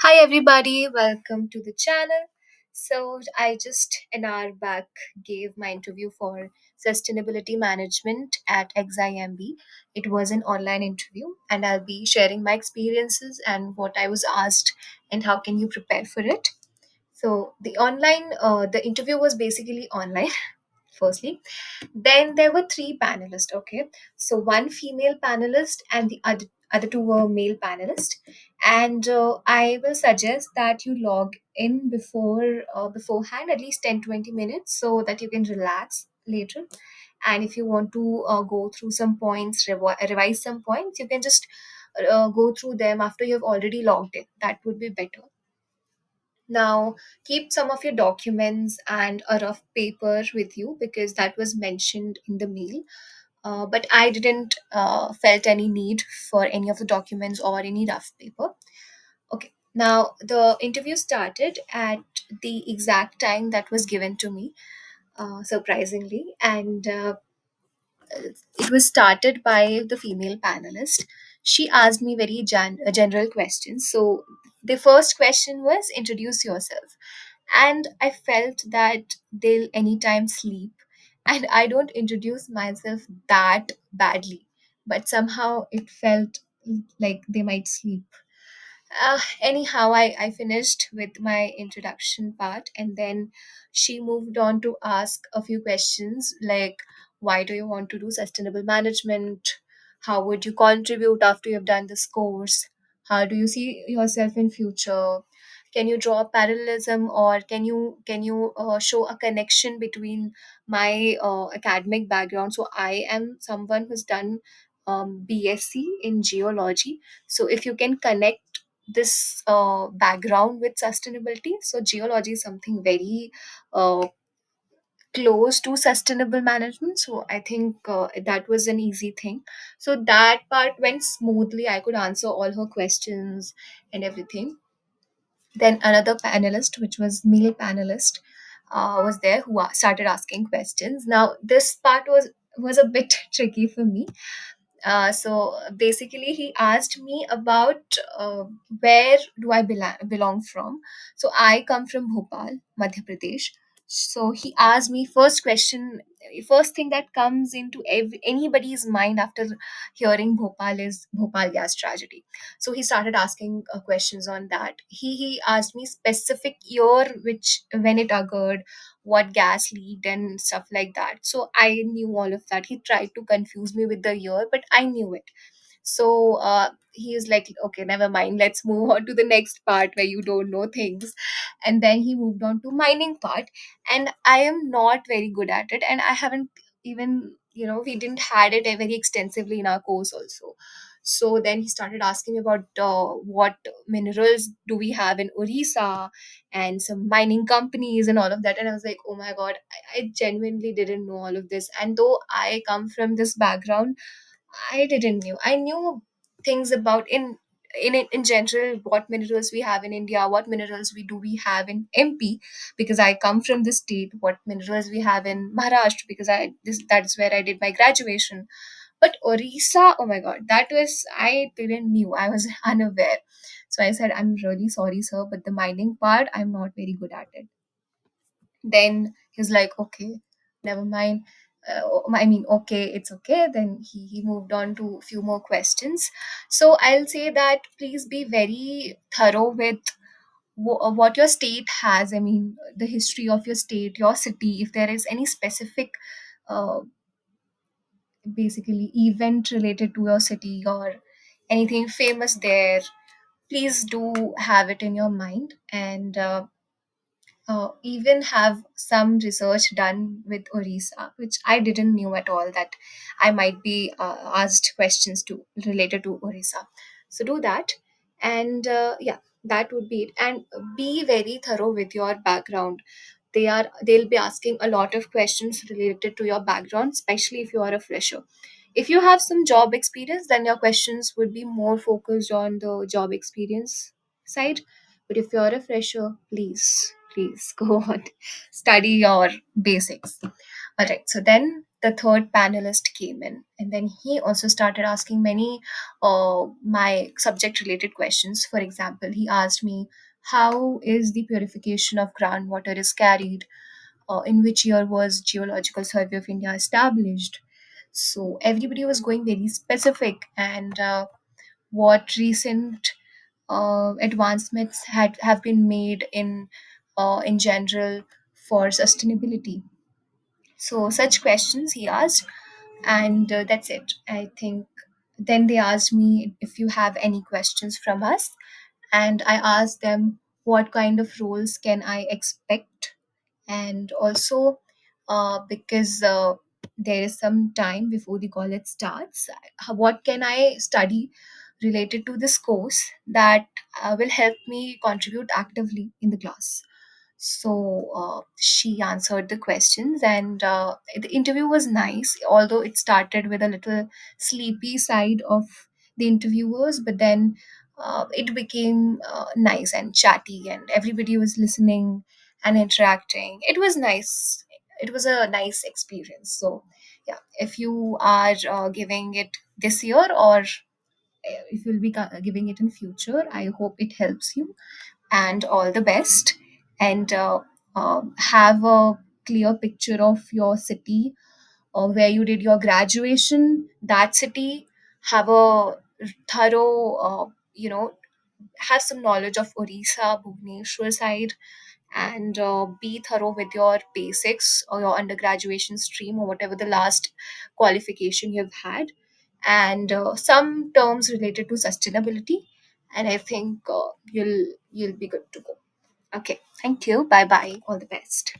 Hi everybody, welcome to the channel. So I just an hour back gave my interview for sustainability management at XIMB. It was an online interview and I'll be sharing my experiences and what I was asked and how can you prepare for it. So the interview was basically online firstly. Then there were three panelists, okay? So one female panelist and the other two were male panelists. And I will suggest that you log in beforehand, at least 10-20 minutes, so that you can relax later. And if you want to go through some points, revise some points, you can just go through them after you've already logged in. That would be better. Now, keep some of your documents and a rough paper with you because that was mentioned in the mail. But I didn't felt any need for any of the documents or any rough paper. Okay. Now, the interview started at the exact time that was given to me, surprisingly, and it was started by the female panelist. She asked me very general questions. So the first question was introduce yourself, and I felt that they'll anytime sleep, and I don't introduce myself that badly, but somehow it felt like they might sleep. Anyhow, I finished with my introduction part, and then she moved on to ask a few questions like, why do you want to do sustainable management? How would you contribute after you've done this course? How do you see yourself in future? Can you draw a parallelism, or can you show a connection between my academic background? So I am someone who's done BSc in geology. So if you can connect this background with sustainability. So geology is something very close to sustainable management. So I think that was an easy thing. So that part went smoothly. I could answer all her questions and everything. Then another panelist, which was male panelist, was there who started asking questions. Now this part was a bit tricky for me. So basically, he asked me about where do I belong from. So I come from Bhopal, Madhya Pradesh. So he asked me first thing that comes into anybody's mind after hearing Bhopal is Bhopal gas tragedy. So he started asking questions on that. He asked me specific year which when it occurred, what gas leaked and stuff like that. So I knew all of that. He tried to confuse me with the year, but I knew it. So he is like, okay, never mind. Let's move on to the next part where you don't know things. And then he moved on to mining part, and I am not very good at it, and I haven't even we didn't had it very extensively in our course also. So then he started asking about what minerals do we have in Orissa and some mining companies and all of that. And I was like, oh my God, I genuinely didn't know all of this. And though I come from this background, I didn't knew. I knew things about in general what minerals we have in India, what minerals we have in MP because I come from the state, what minerals we have in Maharashtra because that's where I did my graduation. But Orissa, oh my God, that was I didn't knew. I was unaware. So I said, I'm really sorry, sir, but the mining part, I'm not very good at it. Then he's like, okay, never mind. I mean, okay, it's okay. Then he moved on to a few more questions. So I'll say that please be very thorough with what your state has. I mean, the history of your state, your city, if there is any specific uh, basically event related to your city or anything famous there, please do have it in your mind. And even have some research done with Orissa, which I didn't knew at all that I might be asked questions to related to Orissa. So do that, and yeah, that would be it. And be very thorough with your background. They'll be asking a lot of questions related to your background, especially if you are a fresher. If you have some job experience, then your questions would be more focused on the job experience side. But if you're a fresher, please go on, study your basics. All right. So then the third panelist came in, and then he also started asking many my subject related questions. For example, he asked me, how is the purification of groundwater is carried? In which year was Geological Survey of India established? So everybody was going very specific, and what recent advancements had have been made in general for sustainability. So such questions he asked, and that's it. I think then they asked me if you have any questions from us, and I asked them what kind of roles can I expect, and also because there is some time before the college starts, what can I study related to this course that will help me contribute actively in the class. So she answered the questions, and the interview was nice, although it started with a little sleepy side of the interviewers, but then it became nice and chatty, and everybody was listening and interacting. It was nice. It was a nice experience. So, yeah, if you are giving it this year, or if you'll be giving it in future, I hope it helps you, and all the best. And have a clear picture of your city or where you did your graduation, that city. Have a thorough, have some knowledge of Orissa, Bhubaneswar side, and be thorough with your basics or your undergraduation stream or whatever the last qualification you've had, and some terms related to sustainability. And I think you'll be good to go. Okay, thank you. Bye bye. All the best.